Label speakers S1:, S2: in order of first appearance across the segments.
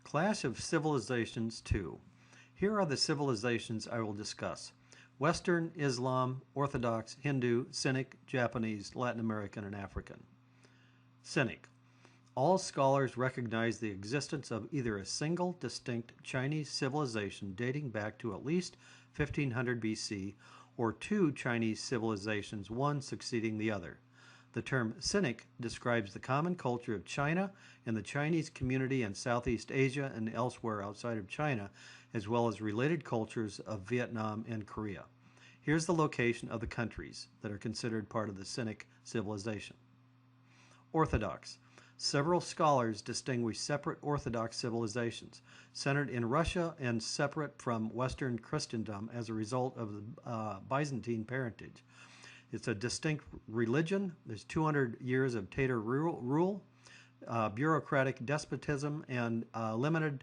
S1: Clash of Civilizations 2. Here are the civilizations I will discuss: Western, Islam, Orthodox, Hindu, Sinic, Japanese, Latin American, and African. Sinic. All scholars recognize the existence of either a single distinct Chinese civilization dating back to at least 1500 BC or two Chinese civilizations, one succeeding the other. The term Sinic describes the common culture of China and the Chinese community in Southeast Asia and elsewhere outside of China, as well as related cultures of Vietnam and Korea. Here's the location of the countries that are considered part of the Sinic civilization. Orthodox. Several scholars distinguish separate Orthodox civilizations, centered in Russia and separate from Western Christendom as a result of the Byzantine parentage. It's a distinct religion. There's 200 years of Tatar rule, bureaucratic despotism, and limited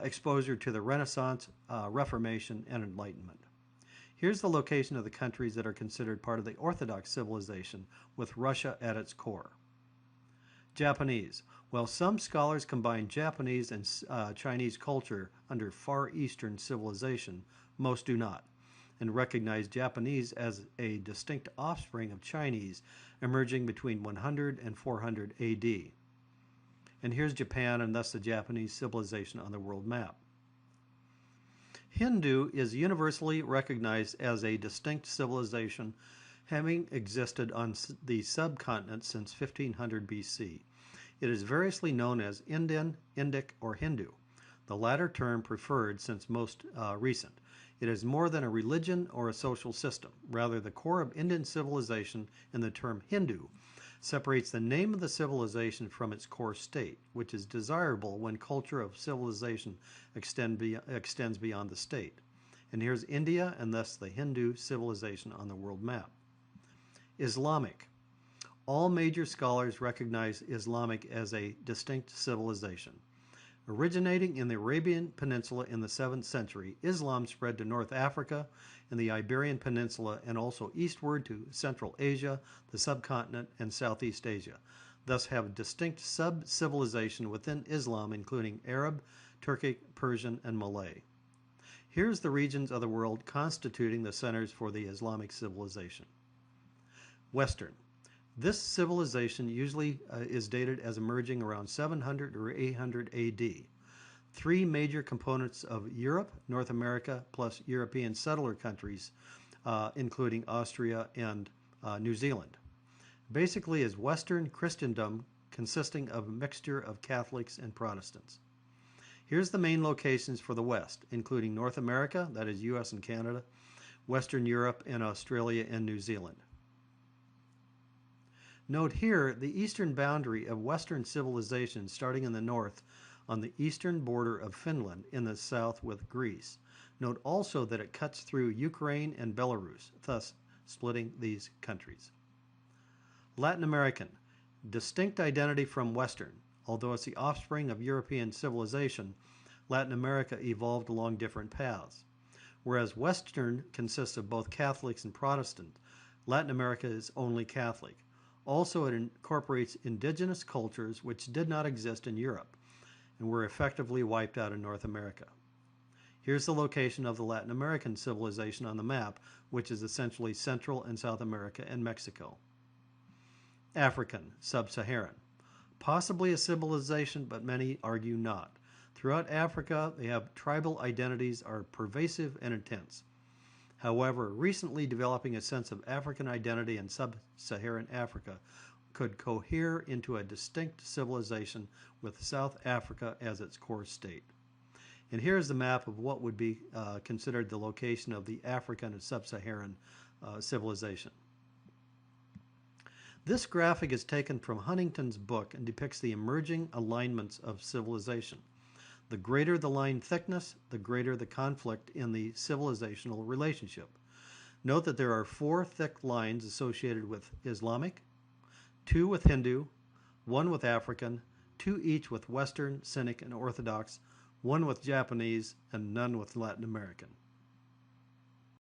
S1: exposure to the Renaissance, Reformation, and Enlightenment. Here's the location of the countries that are considered part of the Orthodox civilization, with Russia at its core. Japanese. While some scholars combine Japanese and Chinese culture under Far Eastern civilization, most do not, and recognize Japanese as a distinct offspring of Chinese, emerging between 100 and 400 AD. And here's Japan, and thus the Japanese civilization on the world map. Hindu is universally recognized as a distinct civilization, having existed on the subcontinent since 1500 BC. It is variously known as Indian, Indic, or Hindu, the latter term preferred since most recent. It is more than a religion or a social system. Rather, the core of Indian civilization in the term Hindu separates the name of the civilization from its core state, which is desirable when culture of civilization extends beyond the state. And here's India, and thus the Hindu civilization on the world map. Islamic. All major scholars recognize Islamic as a distinct civilization. Originating in the Arabian Peninsula in the 7th century, Islam spread to North Africa and the Iberian Peninsula, and also eastward to Central Asia, the subcontinent, and Southeast Asia, thus have a distinct sub-civilization within Islam, including Arab, Turkic, Persian, and Malay. Here's the regions of the world constituting the centers for the Islamic civilization. Western. This civilization usually is dated as emerging around 700 or 800 AD. Three major components of Europe, North America, plus European settler countries, including Austria and New Zealand. Basically is Western Christendom, consisting of a mixture of Catholics and Protestants. Here's the main locations for the West, including North America, that is US and Canada, Western Europe, and Australia and New Zealand. Note here the eastern boundary of Western civilization starting in the north on the eastern border of Finland, in the south with Greece. Note also that it cuts through Ukraine and Belarus, thus splitting these countries. Latin American. Distinct identity from Western. Although it's the offspring of European civilization, Latin America evolved along different paths. Whereas Western consists of both Catholics and Protestant, Latin America is only Catholic. Also, it incorporates indigenous cultures which did not exist in Europe and were effectively wiped out in North America. Here's the location of the Latin American civilization on the map, which is essentially Central and South America and Mexico. African, Sub-Saharan. Possibly a civilization, but many argue not. Throughout Africa, they have tribal identities are pervasive and intense. However, recently developing a sense of African identity in sub-Saharan Africa could cohere into a distinct civilization with South Africa as its core state. And here's the map of what would be considered the location of the African and sub-Saharan civilization. This graphic is taken from Huntington's book and depicts the emerging alignments of civilization. The greater the line thickness, the greater the conflict in the civilizational relationship. Note that there are 4 thick lines associated with Islamic, 2 with Hindu, 1 with African, 2 each with Western, Sinic, and Orthodox, 1 with Japanese, and none with Latin American.